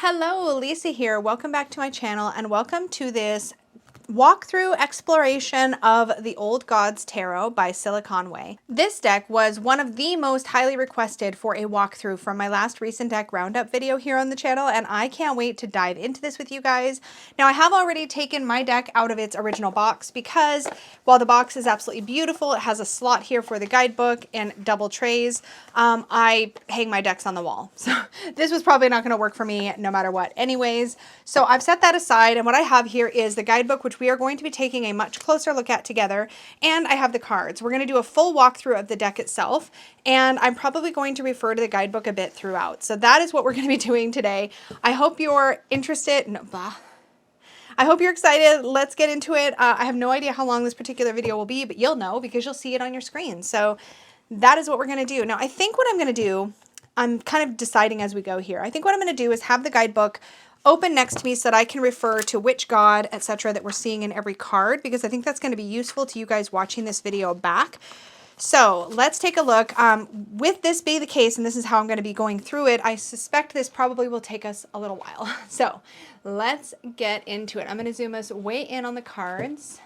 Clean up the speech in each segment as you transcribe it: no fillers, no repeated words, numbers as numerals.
Hello, Lisa here. Welcome back to my channel and welcome to this walkthrough exploration of the Old Gods Tarot by Silicon Way. This deck was one of the most highly requested for a walkthrough from my last recent deck roundup video here on the channel, and I can't wait to dive into this with you guys. Now, I have already taken my deck out of its original box because while the box is absolutely beautiful, it has a slot here for the guidebook and double trays. I hang my decks on the wall, so this was probably not going to work for me no matter what. Anyways, so I've set that aside, and what I have here is the guidebook, which we are going to be taking a much closer look at together, and I have the cards. We're going to do a full walkthrough of the deck itself, and I'm probably going to refer to the guidebook a bit throughout. So that is what we're going to be doing today. I hope you're interested. I hope you're excited. Let's get into it. I have no idea how long this particular video will be, but you'll know because you'll see it on your screen. So that is what we're going to do. Now, I think what I'm going to do, I'm kind of deciding as we go here. I think what I'm going to do is have the guidebook open next to me so that I can refer to which god, etc. that we're seeing in every card, because I think that's going to be useful to you guys watching this video back. So let's take a look. With this being the case, and this is how I'm going to be going through it, I suspect this probably will take us a little while. So let's get into it. I'm going to zoom us way in on the cards.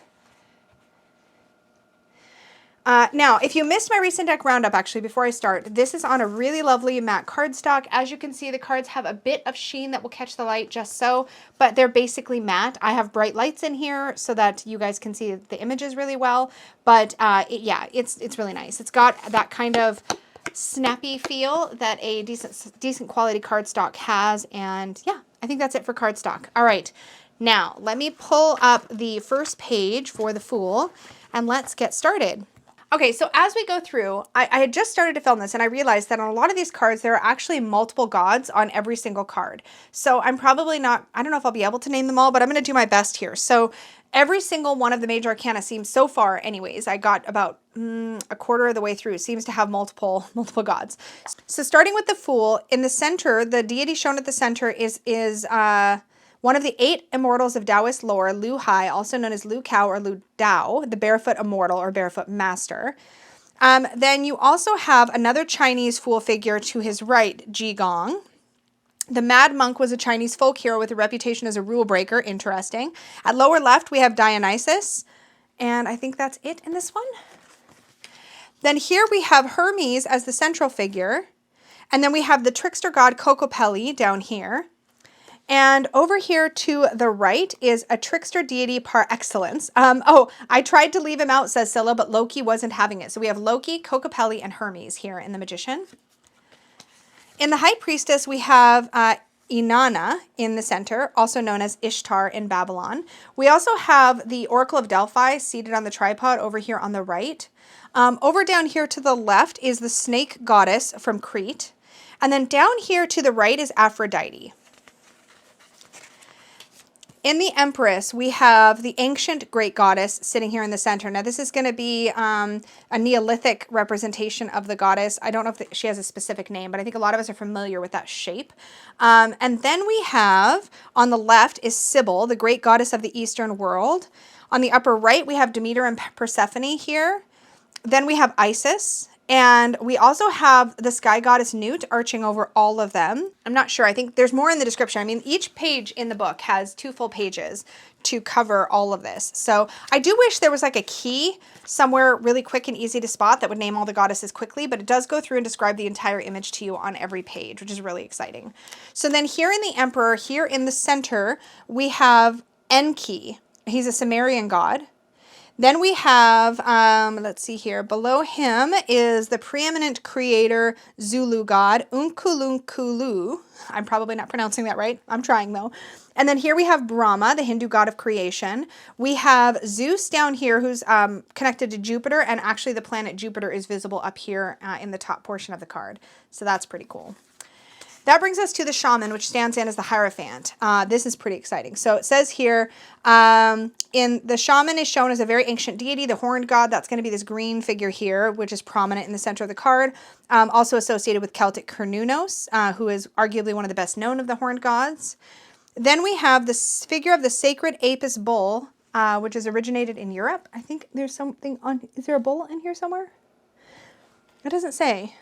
Now, if you missed my recent deck roundup, actually, before I start, this is on a really lovely matte cardstock. As you can see, the cards have a bit of sheen that will catch the light just so, but they're basically matte. I have bright lights in here so that you guys can see the images really well, but yeah, it's really nice. It's got that kind of snappy feel that a decent quality cardstock has, and yeah, I think that's it for cardstock. All right, now let me pull up the first page for the Fool, and let's get started. Okay, so as we go through, I had just started to film this and I realized that on a lot of these cards, there are actually multiple gods on every single card. So I'm probably not, I don't know if I'll be able to name them all, but I'm going to do my best here. So every single one of the major arcana seems, so far anyways, I got about a quarter of the way through, seems to have multiple gods. So starting with the Fool, in the center, the deity shown at the center is one of the 8 immortals of Taoist lore, Lu Hai, also known as Lu Cao or Lu Dao, the barefoot immortal or barefoot master. Then you also have another Chinese Fool figure to his right, Ji Gong. The Mad Monk was a Chinese folk hero with a reputation as a rule breaker. Interesting. At lower left, we have Dionysus. And I think that's it in this one. Then here we have Hermes as the central figure. And then we have the trickster god Kokopelli down here. And over here to the right is a trickster deity par excellence. Oh, I tried to leave him out, says Scylla, but Loki wasn't having it. So we have Loki, Kokopelli, and Hermes here in the Magician. In the High Priestess, we have Inanna in the center, also known as Ishtar in Babylon. We also have the Oracle of Delphi seated on the tripod over here on the right. Over down here to the left is the snake goddess from Crete. And then down here to the right is Aphrodite. In the Empress, we have the ancient great goddess sitting here in the center. Now, this is going to be a Neolithic representation of the goddess. I don't know if she has a specific name, but I think a lot of us are familiar with that shape. And then we have, on the left, is Sybil, the great goddess of the Eastern world. On the upper right, we have Demeter and Persephone here. Then we have Isis. And we also have the sky goddess Nut arching over all of them. I'm not sure. I think there's more in the description. I mean, each page in the book has 2 full pages to cover all of this. So I do wish there was like a key somewhere really quick and easy to spot that would name all the goddesses quickly, but it does go through and describe the entire image to you on every page, which is really exciting. So then here in the Emperor, here in the center, we have Enki. He's a Sumerian god. Then we have, let's see here, below him is the preeminent creator Zulu god, Unkulunkulu. I'm probably not pronouncing that right. I'm trying though. And then here we have Brahma, the Hindu god of creation. We have Zeus down here who's connected to Jupiter, and actually the planet Jupiter is visible up here in the top portion of the card. So that's pretty cool. That brings us to the Shaman, which stands in as the Hierophant. This is pretty exciting. So it says here, in the Shaman is shown as a very ancient deity, the horned god. That's going to be this green figure here, which is prominent in the center of the card. Also associated with Celtic Cernunnos, who is arguably one of the best known of the horned gods. Then we have this figure of the sacred Apis bull, which is originated in Europe. I think there's something on, is there a bull in here somewhere? It doesn't say.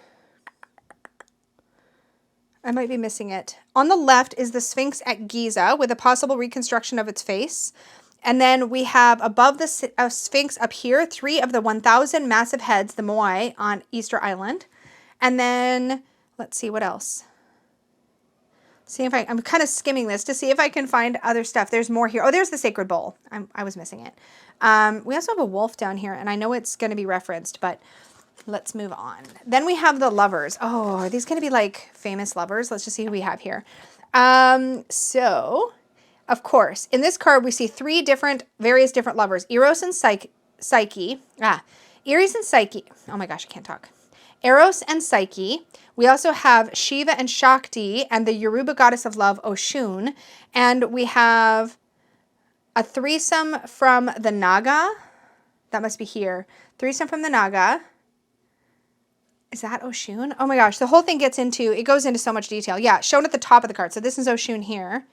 I might be missing it. On the left is the Sphinx at Giza with a possible reconstruction of its face. And then we have above the Sphinx up here, 3 of the 1,000 massive heads, the Moai, on Easter Island. And then, let's see, what else? See if I'm kind of skimming this to see if I can find other stuff. There's more here. Oh, there's the sacred bowl. I was missing it. We also have a wolf down here, and I know it's going to be referenced, but let's move on. Then we have the lovers. Oh, are these going to be like famous lovers? Let's just see who we have here. So, of course, in this card, we see 3 various different lovers. Eros and Psyche. Eris and Psyche. Oh my gosh, I can't talk. Eros and Psyche. We also have Shiva and Shakti and the Yoruba goddess of love, Oshun. And we have a threesome from the Naga. That must be here. Threesome from the Naga. Is that Oshun? Oh my gosh, the whole thing it goes into so much detail. Yeah, shown at the top of the card. So this is Oshun here.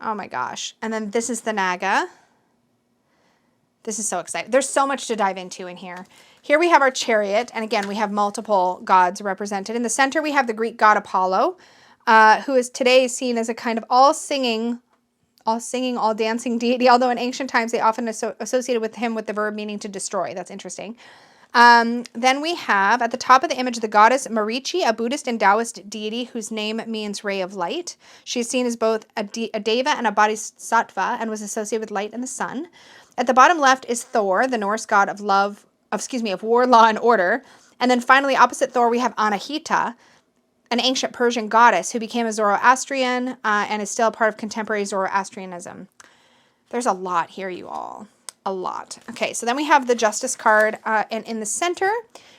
Oh my gosh. And then this is the Naga. This is so exciting. There's so much to dive into in here. Here we have our chariot. And again, we have multiple gods represented. In the center, we have the Greek god Apollo, who is today seen as a kind of all singing, all dancing deity. Although in ancient times, they often associated with him with the verb meaning to destroy. That's interesting. Then we have at the top of the image the goddess Marichi, a Buddhist and Taoist deity whose name means ray of light. She's seen as both a deva and a bodhisattva and was associated with light and the sun. At the bottom left is Thor, the Norse god of war, law, and order. And then finally, opposite Thor, we have Anahita, an ancient Persian goddess who became a Zoroastrian and is still part of contemporary Zoroastrianism. There's a lot here, you all. A lot. Okay, so then we have the Justice card, and in the center,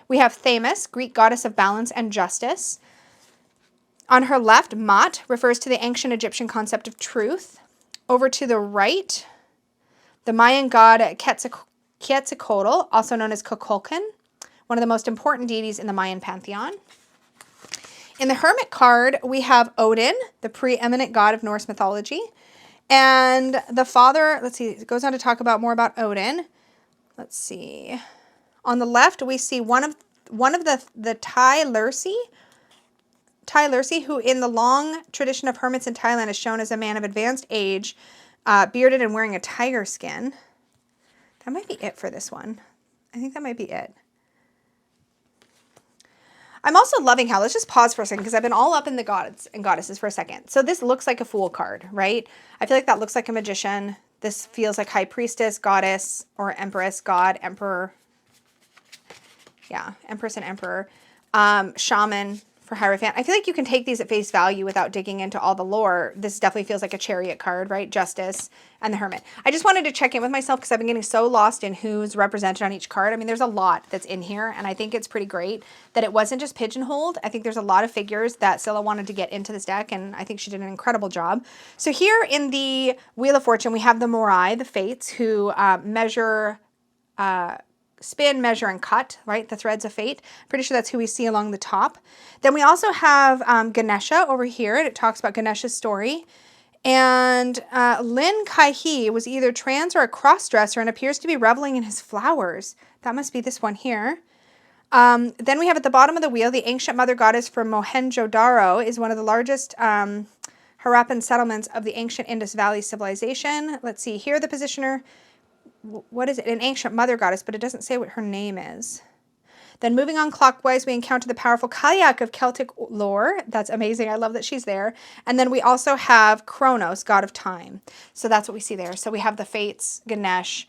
we have Themis, Greek goddess of balance and justice. On her left, Mat refers to the ancient Egyptian concept of truth. Over to the right, the Mayan god Quetzalcoatl, also known as Kukulkan, one of the most important deities in the Mayan pantheon. In the Hermit card, we have Odin, the preeminent god of Norse mythology. And the father, let's see, it goes on to talk about more about Odin. Let's see. On the left, we see one of the Tai Lursi, who in the long tradition of hermits in Thailand is shown as a man of advanced age, bearded and wearing a tiger skin. That might be it for this one. I think that might be it. I'm also loving how, let's just pause for a second because I've been all up in the gods and goddesses for a second. So this looks like a Fool card, right? I feel like that looks like a magician. This feels like High Priestess, Goddess, or Empress, God, Emperor. Yeah, Empress and Emperor. Shaman for Hierophant. I feel like you can take these at face value without digging into all the lore. This definitely feels like a Chariot card, right? Justice and the Hermit. I just wanted to check in with myself because I've been getting so lost in who's represented on each card. I mean, there's a lot that's in here, and I think it's pretty great that it wasn't just pigeonholed. I think there's a lot of figures that Scylla wanted to get into this deck, and I think she did an incredible job. So here in the Wheel of Fortune, we have the Morai, the Fates, who measure... spin, measure, and cut, right? The threads of fate. Pretty sure that's who we see along the top. Then we also have Ganesha over here, and it talks about Ganesha's story. And Lin Kai-hee was either trans or a cross-dresser and appears to be reveling in his flowers. That must be this one here. Then we have at the bottom of the wheel, the ancient mother goddess from Mohenjo-daro is one of the largest Harappan settlements of the ancient Indus Valley civilization. Let's see here, the positioner. What is it? An ancient mother goddess, but it doesn't say what her name is. Then moving on clockwise, we encounter the powerful Kayak of Celtic lore. That's amazing. I love that she's there. And then we also have Kronos, god of time. So that's what we see there. So we have the Fates, Ganesh.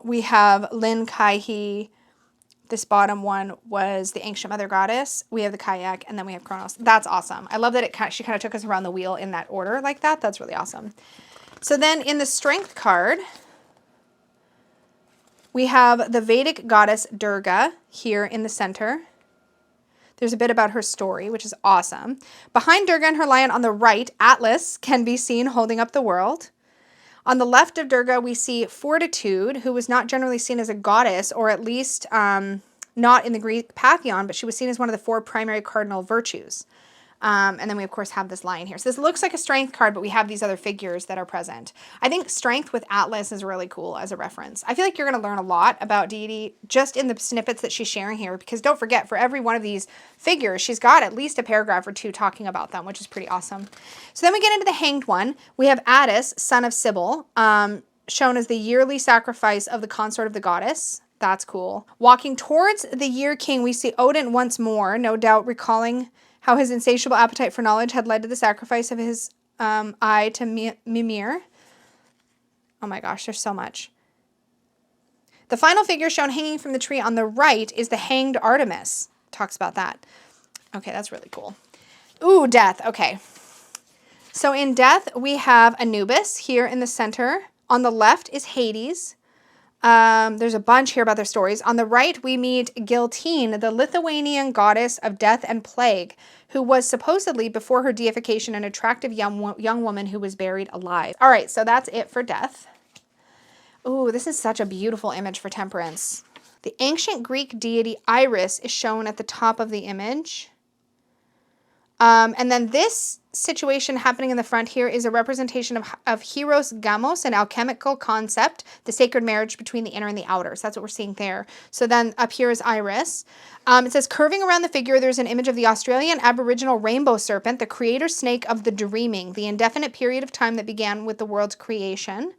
We have Lin Kai-hee. This bottom one was the ancient mother goddess. We have the Kayak, and then we have Kronos. That's awesome. I love that she kind of took us around the wheel in that order like that. That's really awesome. So then in the Strength card... we have the Vedic goddess Durga here in the center. There's a bit about her story, which is awesome. Behind Durga and her lion on the right, Atlas can be seen holding up the world. On the left of Durga, we see Fortitude, who was not generally seen as a goddess, or at least not in the Greek pantheon, but she was seen as one of the 4 primary cardinal virtues. And then we, of course, have this lion here. So this looks like a strength card, but we have these other figures that are present. I think strength with Atlas is really cool as a reference. I feel like you're going to learn a lot about deity just in the snippets that she's sharing here, because don't forget, for every one of these figures, she's got at least a paragraph or two talking about them, which is pretty awesome. So then we get into the hanged one. We have Attis, son of Sybil, shown as the yearly sacrifice of the consort of the goddess. That's cool. Walking towards the year king, we see Odin once more, no doubt recalling how his insatiable appetite for knowledge had led to the sacrifice of his eye to Mimir. Oh my gosh, there's so much. The final figure shown hanging from the tree on the right is the hanged Artemis. Talks about that. Okay, that's really cool. Ooh, death. Okay. So in death, we have Anubis here in the center. On the left is Hades. There's a bunch here about their stories. On the right, we meet Giltine, the Lithuanian goddess of death and plague, who was supposedly, before her deification, an attractive young woman who was buried alive. All right, so that's it for death. Ooh, this is such a beautiful image for temperance. The ancient Greek deity Iris is shown at the top of the image. And then this situation happening in the front here is a representation of Hieros Gamos, an alchemical concept, the sacred marriage between the inner and the outer. So that's what we're seeing there. So then up here is Iris. It says, curving around the figure, there's an image of the Australian Aboriginal rainbow serpent, the creator snake of the dreaming, the indefinite period of time that began with the world's creation.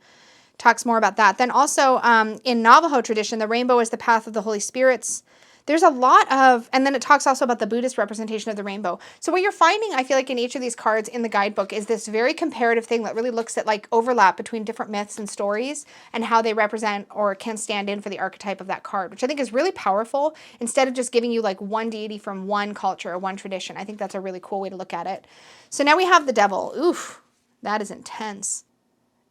Talks more about that. Then also in Navajo tradition, the rainbow is the path of the Holy Spirits. There's a lot of, and then it talks also about the Buddhist representation of the rainbow. So what you're finding, I feel like, in each of these cards in the guidebook is this very comparative thing that really looks at like overlap between different myths and stories and how they represent or can stand in for the archetype of that card, which I think is really powerful instead of just giving you like one deity from one culture or one tradition. I think that's a really cool way to look at it. So now we have the devil. Oof, that is intense.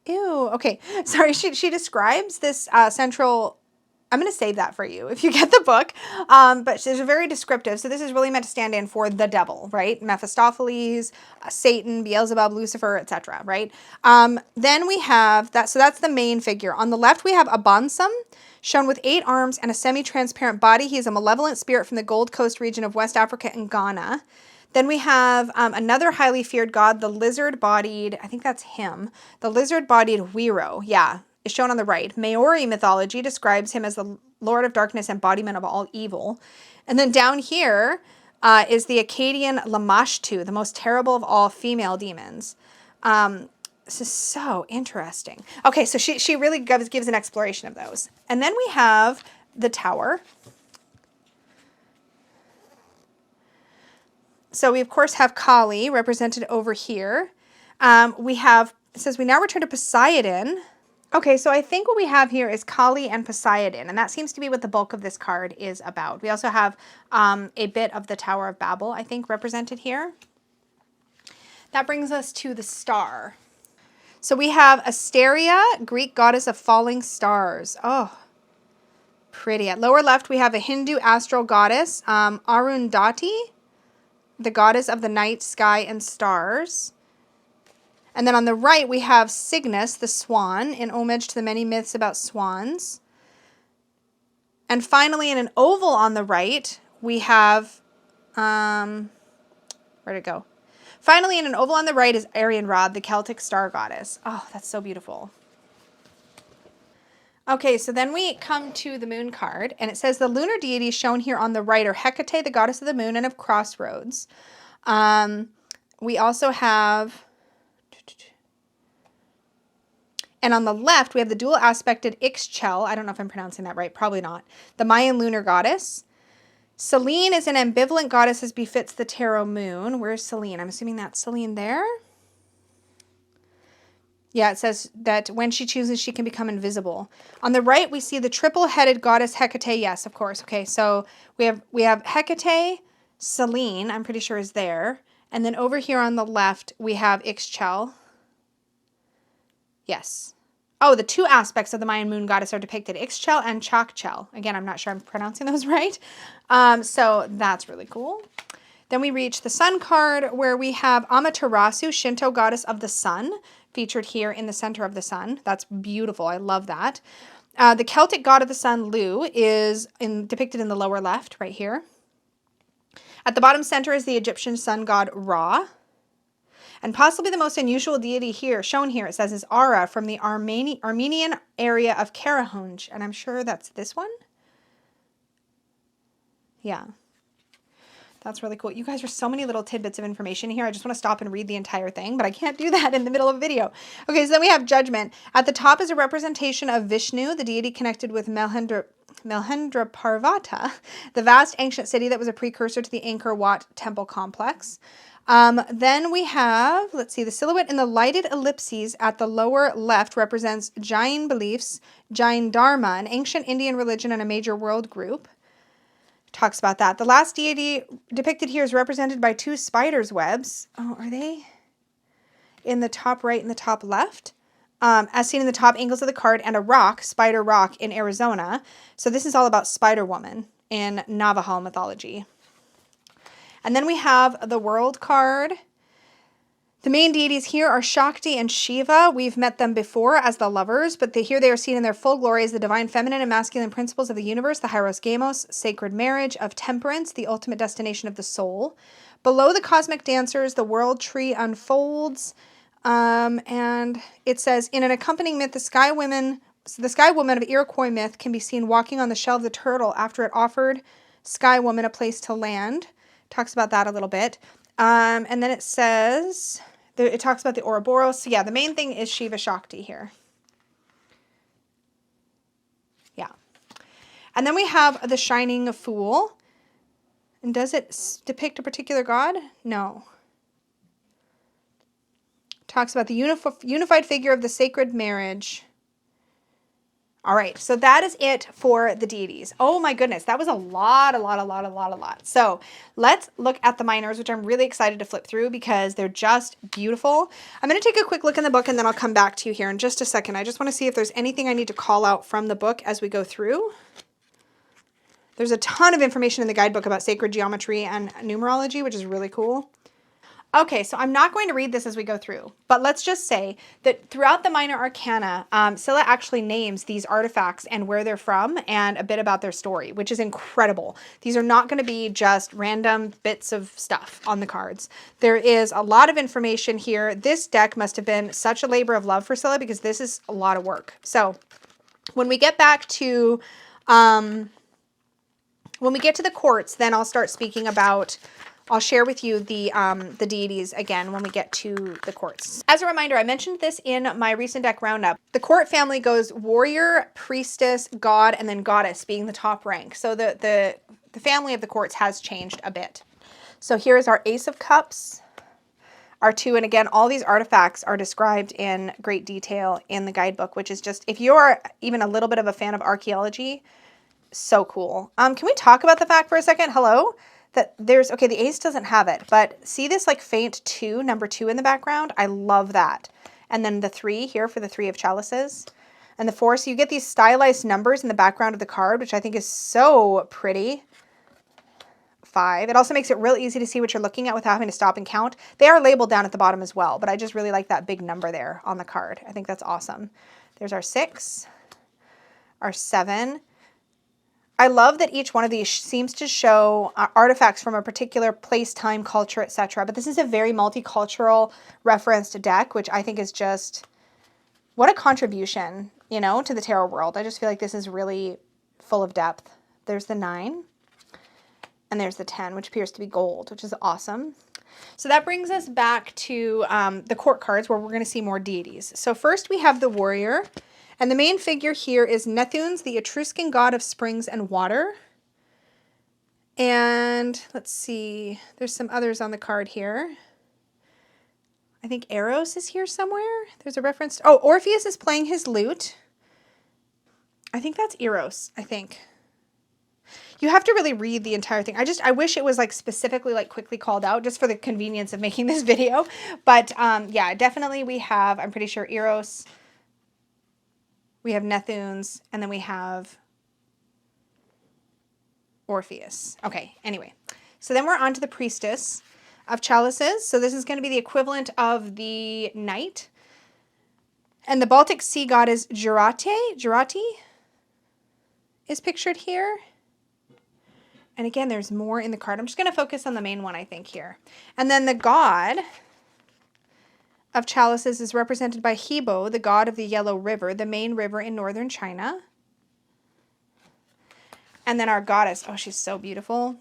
Ew, okay. Sorry, she describes this central, I'm going to save that for you if you get the book, but she's very descriptive. So this is really meant to stand in for the devil, right? Mephistopheles, Satan, Beelzebub, Lucifer, etc., right? Then we have that, so that's the main figure. On the left, we have Abansum, shown with 8 arms and a semi-transparent body. He is a malevolent spirit from the Gold Coast region of West Africa and Ghana. Then we have another highly feared god, the lizard-bodied, I think that's him, the lizard-bodied Wiro, yeah, is shown on the right. Maori mythology describes him as the Lord of Darkness, embodiment of all evil. And then down here is the Akkadian Lamashtu, the most terrible of all female demons. This is so interesting. Okay, so she really gives an exploration of those. And then we have the tower. So we, of course, have Kali represented over here. We have, it says, we now return to Poseidon. Okay, so I think what we have here is Kali and Poseidon, and that seems to be what the bulk of this card is about. We also have a bit of the Tower of Babel, I think, represented here. That brings us to the star. So we have Asteria, Greek goddess of falling stars. Oh, pretty. At lower left, we have a Hindu astral goddess, Arundhati, the goddess of the night, sky, and stars. And then on the right, we have Cygnus, the swan, in homage to the many myths about swans. And finally, in an oval on the right, we have, where'd it go? Finally, in an oval on the right is Arianrhod, the Celtic star goddess. Oh, that's so beautiful. Okay, so then we come to the moon card, and it says the lunar deities shown here on the right are Hecate, the goddess of the moon and of crossroads. We also have, and on the left, we have the dual aspected Ixchel. I don't know if I'm pronouncing that right, probably not. The Mayan lunar goddess. Selene is an ambivalent goddess as befits the tarot moon. Where's Selene? I'm assuming that's Selene there. Yeah, it says that when she chooses, she can become invisible. On the right, we see the triple-headed goddess Hecate. Yes, of course. Okay, so we have Hecate, Selene, I'm pretty sure is there. And then over here on the left, we have Ixchel. Yes. Oh, the two aspects of the Mayan moon goddess are depicted, Ixchel and Chakchel. Again, I'm not sure I'm pronouncing those right. So that's really cool. Then we reach the sun card, where we have Amaterasu, Shinto goddess of the sun, featured here in the center of the sun. That's beautiful. I love that. The Celtic god of the sun, Lu, is depicted in the lower left right here. At the bottom center is the Egyptian sun god Ra. And possibly the most unusual deity here, shown here, it says, is Ara from the Armenian area of Karahunj. And I'm sure that's this one. Yeah. That's really cool. You guys, are so many little tidbits of information here. I just want to stop and read the entire thing, but I can't do that in the middle of a video. Okay, so then we have Judgment. At the top is a representation of Vishnu, the deity connected with Melhendra Parvata, the vast ancient city that was a precursor to the Angkor Wat temple complex. Then we have, let's see, the silhouette in the lighted ellipses at the lower left represents Jain beliefs, Jain Dharma, an ancient Indian religion and a major world group. Talks about that. The last deity depicted here is represented by two spiders' webs. Oh, are they in the top right and the top left? As seen in the top angles of the card, and a rock, Spider Rock, in Arizona. So this is all about Spider Woman in Navajo mythology. And then we have the World card. The main deities here are Shakti and Shiva. We've met them before as the lovers, but here they are seen in their full glory as the divine feminine and masculine principles of the universe, the Hieros Gamos, sacred marriage, of temperance, the ultimate destination of the soul. Below the cosmic dancers, the world tree unfolds, and it says, in an accompanying myth, the sky woman of Iroquois myth can be seen walking on the shell of the turtle after it offered Sky Woman a place to land. Talks about that a little bit. And then it says, it talks about the Ouroboros. So yeah, the main thing is Shiva Shakti here. Yeah. And then we have the Shining Fool. And does it depict a particular god? No. Talks about the unified figure of the sacred marriage. All right, so that is it for the deities. Oh my goodness, that was a lot. So let's look at the minors, which I'm really excited to flip through because they're just beautiful. I'm going to take a quick look in the book and then I'll come back to you here in just a second. I just want to see if there's anything I need to call out from the book as we go through. There's a ton of information in the guidebook about sacred geometry and numerology, which is really cool. Okay, so I'm not going to read this as we go through, but let's just say that throughout the Minor Arcana, Scylla actually names these artifacts and where they're from and a bit about their story, which is incredible. These are not going to be just random bits of stuff on the cards. There is a lot of information here. This deck must have been such a labor of love for Scylla because this is a lot of work. So when we get back to, when we get to the courts, then I'll start speaking about, I'll share with you the deities again when we get to the courts. As a reminder, I mentioned this in my recent deck roundup. The court family goes warrior, priestess, god, and then goddess being the top rank. So the family of the courts has changed a bit. So here's our Ace of Cups, our two, and again, all these artifacts are described in great detail in the guidebook, which is just, if you're even a little bit of a fan of archaeology, so cool. Can we talk about the fact for a second? Hello? That there's, okay, the ace doesn't have it, but see this like faint 2, number 2 in the background? I love that. And then the 3 here for the 3 of chalices. And the 4, so you get these stylized numbers in the background of the card, which I think is so pretty. 5. It also makes it real easy to see what you're looking at without having to stop and count. They are labeled down at the bottom as well, but I just really like that big number there on the card. I think that's awesome. There's our 6, our 7. I love that each one of these seems to show artifacts from a particular place, time, culture, etc. But this is a very multicultural referenced deck, which I think is just, what a contribution, you know, to the tarot world. I just feel like this is really full of depth. There's the 9, and there's the 10, which appears to be gold, which is awesome. So that brings us back to the court cards, where we're going to see more deities. So first we have the warrior. And the main figure here is Nethunes, the Etruscan god of springs and water. And let's see, there's some others on the card here. I think Eros is here somewhere. There's a reference. Oh, Orpheus is playing his lute. I think that's Eros, I think. You have to really read the entire thing. I wish it was like specifically like quickly called out just for the convenience of making this video. But yeah, definitely we have, I'm pretty sure, Eros. We have Nethunes, and then we have Orpheus. Okay, anyway. So then we're on to the Priestess of Chalices. So this is going to be the equivalent of the Knight. And the Baltic Sea god is Jurati is pictured here. And again, there's more in the card. I'm just going to focus on the main one, I think, here. And then the god of chalices is represented by Hebo, the god of the Yellow River, the main river in northern China. And then our goddess, oh, she's so beautiful.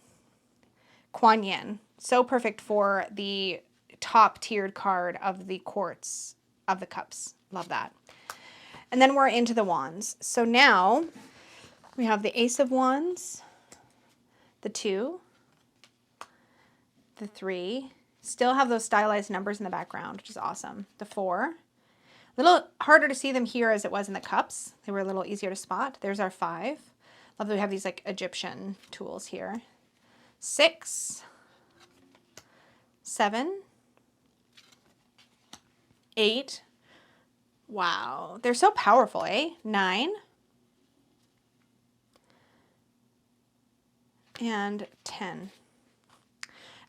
Kuan Yin. So perfect for the top tiered card of the quartz of the cups. Love that. And then we're into the wands. So now we have the Ace of Wands, the 2, the 3. Still have those stylized numbers in the background, which is awesome. The 4. A little harder to see them here as it was in the cups. They were a little easier to spot. There's our 5. Love that we have these like Egyptian tools here. 6, 7, 8. Wow, they're so powerful, eh? 9 and 10.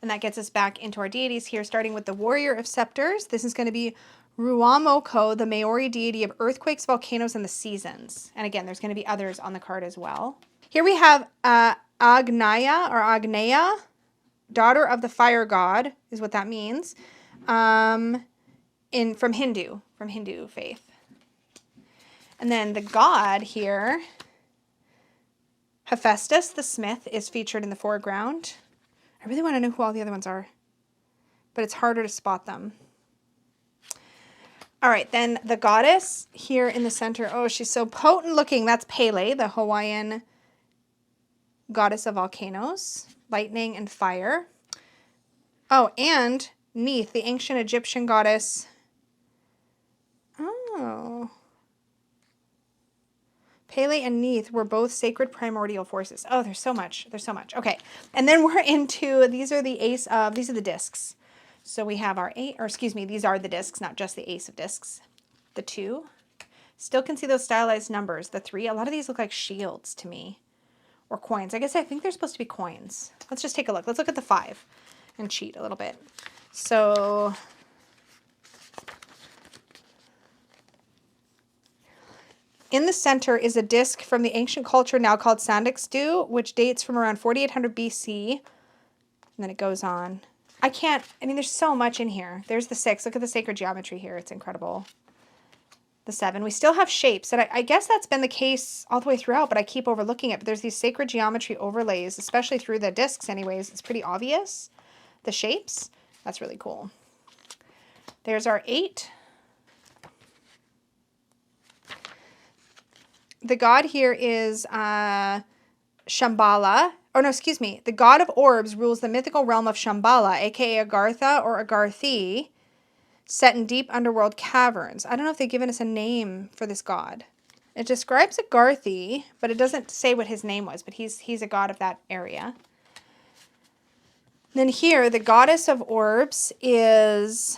And that gets us back into our deities here, starting with the Warrior of Scepters. This is going to be Ruamoko, the Maori deity of earthquakes, volcanoes, and the seasons. And again, there's going to be others on the card as well. Here we have Agneya, daughter of the fire god, is what that means. From Hindu faith. And then the god here, Hephaestus the smith, is featured in the foreground. I really want to know who all the other ones are, but it's harder to spot them. All right, then the goddess here in the center. Oh, she's so potent looking. That's Pele, the Hawaiian goddess of volcanoes, lightning and fire. Oh, and Neith, the ancient Egyptian goddess. Oh. Pele and Neith were both sacred primordial forces. Oh, there's so much. There's so much. Okay. And then we're into, these are the these are the discs. So we have our 8, or excuse me, these are the discs, not just the ace of discs. The 2. Still can see those stylized numbers. The 3, a lot of these look like shields to me. Or coins. I think they're supposed to be coins. Let's just take a look. Let's look at the 5 and cheat a little bit. So in the center is a disc from the ancient culture now called Sandixdu, which dates from around 4800 BC. And then it goes on. There's so much in here. There's the 6. Look at the sacred geometry here. It's incredible. The 7. We still have shapes. And I guess that's been the case all the way throughout, but I keep overlooking it. But there's these sacred geometry overlays, especially through the discs anyways. It's pretty obvious. The shapes. That's really cool. There's our 8. The god here is Shambhala. Oh, no, excuse me. The god of orbs rules the mythical realm of Shambhala, a.k.a. Agartha or Agarthi, set in deep underworld caverns. I don't know if they've given us a name for this god. It describes Agarthi, but it doesn't say what his name was, but he's a god of that area. Then here, the goddess of orbs is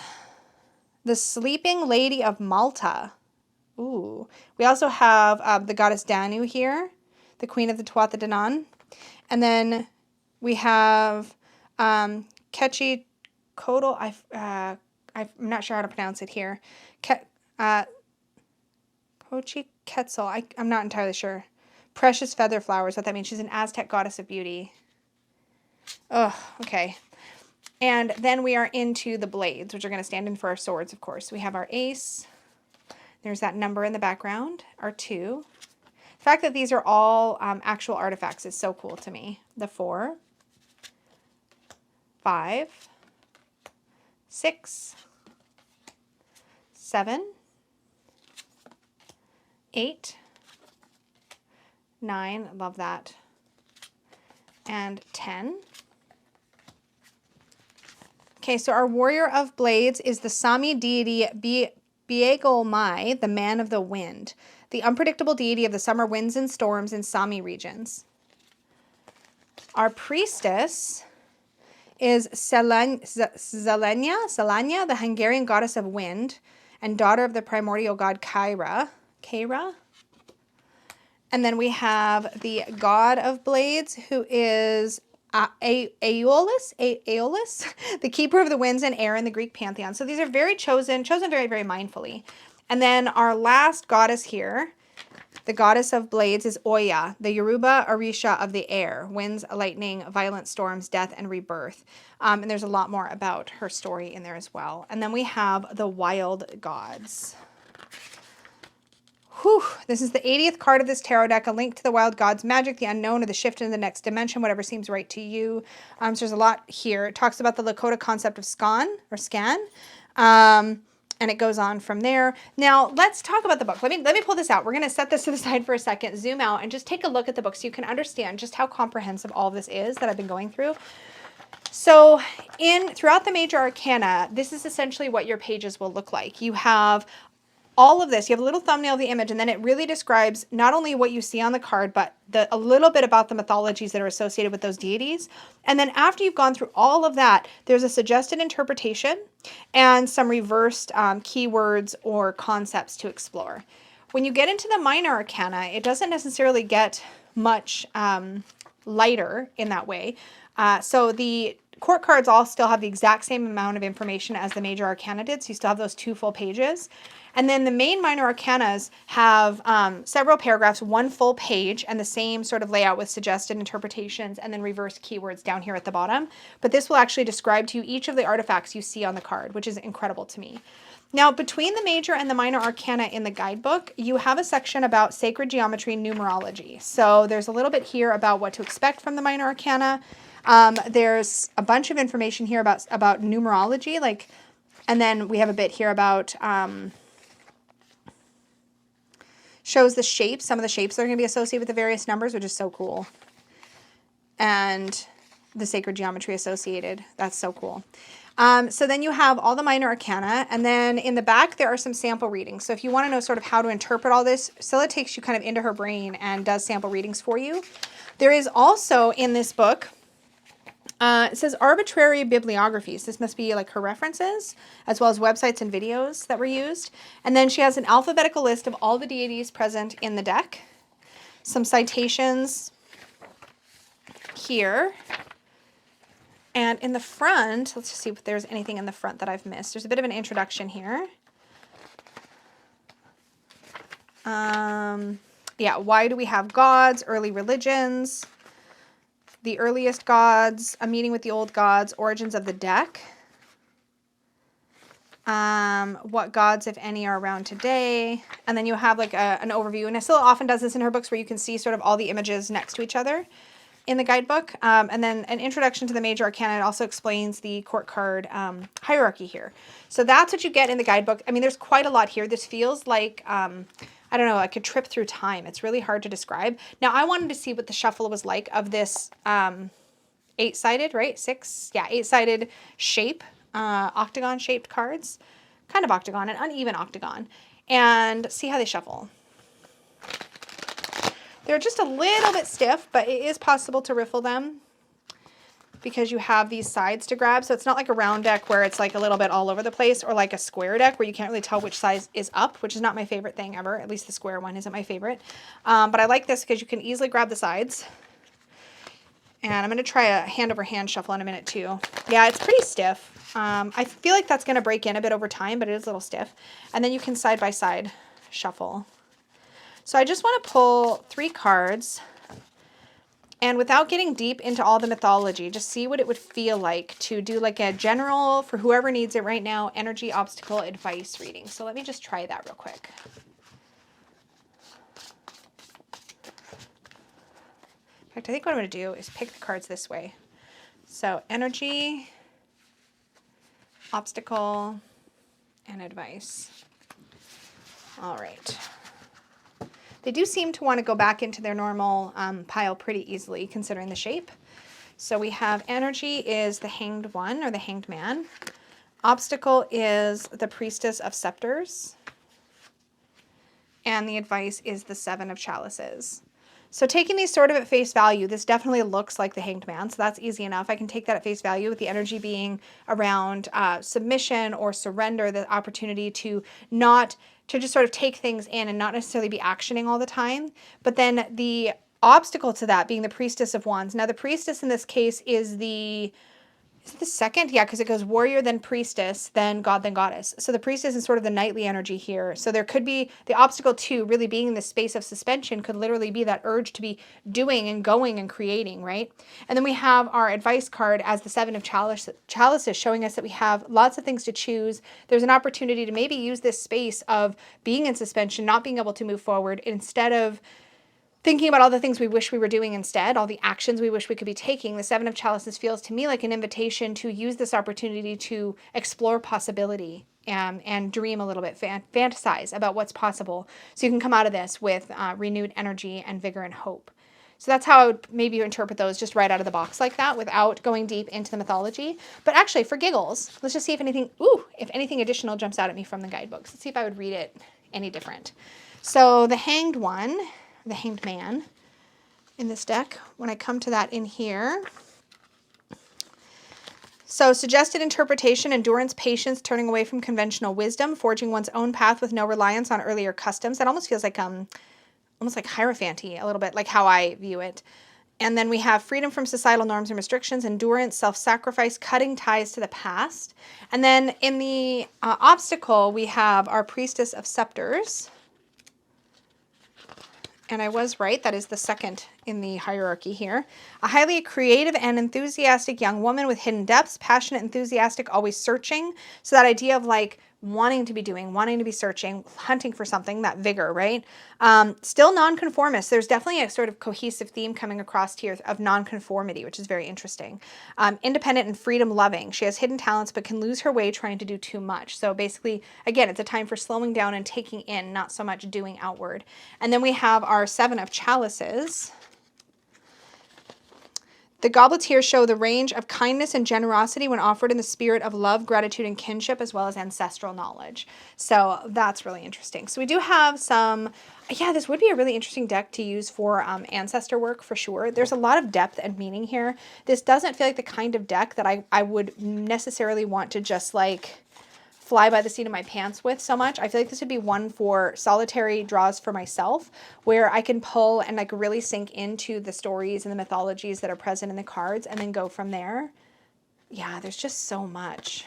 the sleeping lady of Malta. Ooh. We also have the goddess Danu here, the queen of the Tuatha De Danann. And then we have Quetzalcoatl. I'm not sure how to pronounce it here. Quetzal. I'm not entirely sure. Precious feather flowers. What that means? She's an Aztec goddess of beauty. Oh, okay. And then we are into the blades, which are going to stand in for our swords, of course. We have our ace. There's that number in the background. Our 2. The fact that these are all actual artifacts is so cool to me. The 4, 5, 6, 7, 8, 9, love that, and 10. Okay, so our warrior of blades is the Sami deity Biegolmai, the man of the wind, the unpredictable deity of the summer winds and storms in Sami regions. Our priestess is Selanya, the Hungarian goddess of wind and daughter of the primordial god Kyra. And then we have the god of blades, who is Aeolus, the keeper of the winds and air in the Greek pantheon. So these are very chosen very, very mindfully. And then our last goddess here The goddess of blades is Oya, the Yoruba Orisha of the air, winds, lightning, violent storms, death, and rebirth. And there's a lot more about her story in there as well. And then we have the wild gods. Whew, this is the 80th card of this tarot deck, a link to the wild gods, magic, the unknown, or the shift into the next dimension, whatever seems right to you. So there's a lot here. It talks about the Lakota concept of scan. And it goes on from there. Now, let's talk about the book. Let me pull this out. We're going to set this to the side for a second, zoom out, and just take a look at the book so you can understand just how comprehensive all of this is that I've been going through. So throughout the major arcana, this is essentially what your pages will look like. You have all of this. You have a little thumbnail of the image, and then it really describes not only what you see on the card, but a little bit about the mythologies that are associated with those deities. And then after you've gone through all of that, there's a suggested interpretation and some reversed keywords or concepts to explore. When you get into the minor arcana, it doesn't necessarily get much lighter in that way. So the court cards all still have the exact same amount of information as the major arcana did, so you still have those 2 full pages. And then the main minor arcanas have several paragraphs, 1 full page, and the same sort of layout with suggested interpretations and then reverse keywords down here at the bottom. But this will actually describe to you each of the artifacts you see on the card, which is incredible to me. Now, between the major and the minor arcana in the guidebook, you have a section about sacred geometry and numerology. So there's a little bit here about what to expect from the minor arcana. There's a bunch of information here about numerology, and then we have a bit here about shows the shapes, some of the shapes that are going to be associated with the various numbers, which is so cool. And the sacred geometry associated. That's so cool. So then you have all the minor arcana, and then in the back there are some sample readings. So if you want to know sort of how to interpret all this, Scylla takes you kind of into her brain and does sample readings for you. There is also in this book, it says arbitrary bibliographies. This must be like her references, as well as websites and videos that were used. And then she has an alphabetical list of all the deities present in the deck. Some citations here. And in the front, let's just see if there's anything in the front that I've missed. There's a bit of an introduction here. Yeah, why do we have gods, early religions, the earliest gods, a meeting with the old gods, origins of the deck, what gods, if any, are around today, and then you have like an overview. And Scylla often does this in her books where you can see sort of all the images next to each other in the guidebook. And then an introduction to the major arcana. It also explains the court card hierarchy here. So that's what you get in the guidebook. I mean, there's quite a lot here. This feels like I don't know, like a trip through time. It's really hard to describe. Now, I wanted to see what the shuffle was like of this 8-sided, right? 8-sided shape, octagon-shaped cards. Kind of octagon, an uneven octagon. And see how they shuffle. They're just a little bit stiff, but it is possible to riffle them because you have these sides to grab. So it's not like a round deck where it's like a little bit all over the place, or like a square deck where you can't really tell which side is up, which is not my favorite thing ever. At least the square one isn't my favorite. But I like this because you can easily grab the sides. And I'm going to try a hand over hand shuffle in a minute too. Yeah, it's pretty stiff. I feel like that's going to break in a bit over time, but it is a little stiff. And then you can side by side shuffle. So I just want to pull 3 cards. And without getting deep into all the mythology, just see what it would feel like to do like a general, for whoever needs it right now, energy, obstacle, advice reading. So let me just try that real quick. In fact, I think what I'm going to do is pick the cards this way. So energy, obstacle, and advice. All right. They do seem to want to go back into their normal pile pretty easily, considering the shape. So we have energy is the hanged one, or the hanged man. Obstacle is the priestess of scepters. And the advice is the 7 of chalices. So taking these sort of at face value, this definitely looks like the hanged man. So that's easy enough. I can take that at face value, with the energy being around submission or surrender, the opportunity to just sort of take things in and not necessarily be actioning all the time. But then the obstacle to that being the priestess of wands. Now the priestess in this case is the Is it the second? Yeah, because it goes warrior, then priestess, then god, then goddess. So the priestess is sort of the knightly energy here. So there could be the obstacle to really being in the space of suspension could literally be that urge to be doing and going and creating, right? And then we have our advice card as the seven of chalices, showing us that we have lots of things to choose. There's an opportunity to maybe use this space of being in suspension, not being able to move forward, instead of thinking about all the things we wish we were doing instead, all the actions we wish we could be taking. The Seven of Chalices feels to me like an invitation to use this opportunity to explore possibility and dream a little bit, fantasize about what's possible. So you can come out of this with renewed energy and vigor and hope. So that's how I would maybe interpret those, just right out of the box like that without going deep into the mythology. But actually, for giggles, let's just see if anything additional jumps out at me from the guidebooks. Let's see if I would read it any different. So the Hanged One, the Hanged Man in this deck, when I come to that in here. So suggested interpretation, endurance, patience, turning away from conventional wisdom, forging one's own path with no reliance on earlier customs. That almost feels like almost like Hierophanty, a little bit like how I view it. And then we have freedom from societal norms and restrictions, endurance, self-sacrifice, cutting ties to the past. And then in the obstacle, we have our Priestess of Scepters. And I was right, that is the second in the hierarchy here. A highly creative and enthusiastic young woman with hidden depths, passionate, enthusiastic, always searching. So that idea of like wanting to be doing, wanting to be searching, hunting for something, that vigor, right? Still nonconformist. There's definitely a sort of cohesive theme coming across here of nonconformity, which is very interesting. Independent and freedom loving. She has hidden talents, but can lose her way trying to do too much. So basically, again, it's a time for slowing down and taking in, not so much doing outward. And then we have our Seven of Chalices. The goblets here show the range of kindness and generosity when offered in the spirit of love, gratitude, and kinship, as well as ancestral knowledge. So that's really interesting. So we do have some, yeah, this would be a really interesting deck to use for ancestor work for sure. There's a lot of depth and meaning here. This doesn't feel like the kind of deck that I would necessarily want to just like fly by the seat of my pants with so much. I feel like this would be one for solitary draws for myself, where I can pull and like really sink into the stories and the mythologies that are present in the cards and then go from there. Yeah, there's just so much.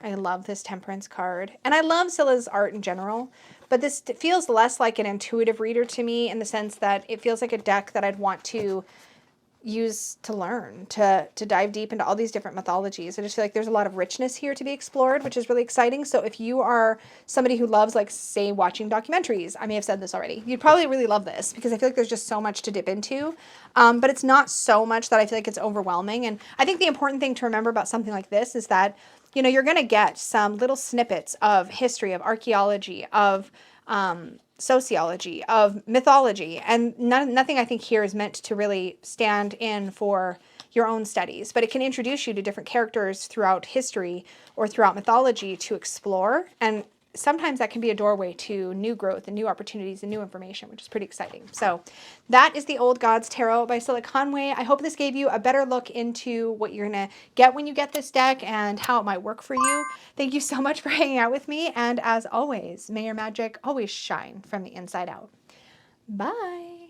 I love this Temperance card. And I love Scylla's art in general, but this feels less like an intuitive reader to me in the sense that it feels like a deck that I'd want to use to learn, to dive deep into all these different mythologies. I just feel like there's a lot of richness here to be explored, which is really exciting. So if you are somebody who loves, like, say, watching documentaries, I may have said this already, you'd probably really love this because I feel like there's just so much to dip into. But it's not so much that I feel like it's overwhelming. And I think the important thing to remember about something like this is that, you know, you're going to get some little snippets of history, of archaeology, of sociology, of mythology, and nothing I think here is meant to really stand in for your own studies, but it can introduce you to different characters throughout history or throughout mythology to explore, and sometimes that can be a doorway to new growth and new opportunities and new information, which is pretty exciting. So that is the Old Gods Tarot by Scylla Conway. I hope this gave you a better look into what you're going to get when you get this deck and how it might work for you. Thank you so much for hanging out with me. And as always, may your magic always shine from the inside out. Bye.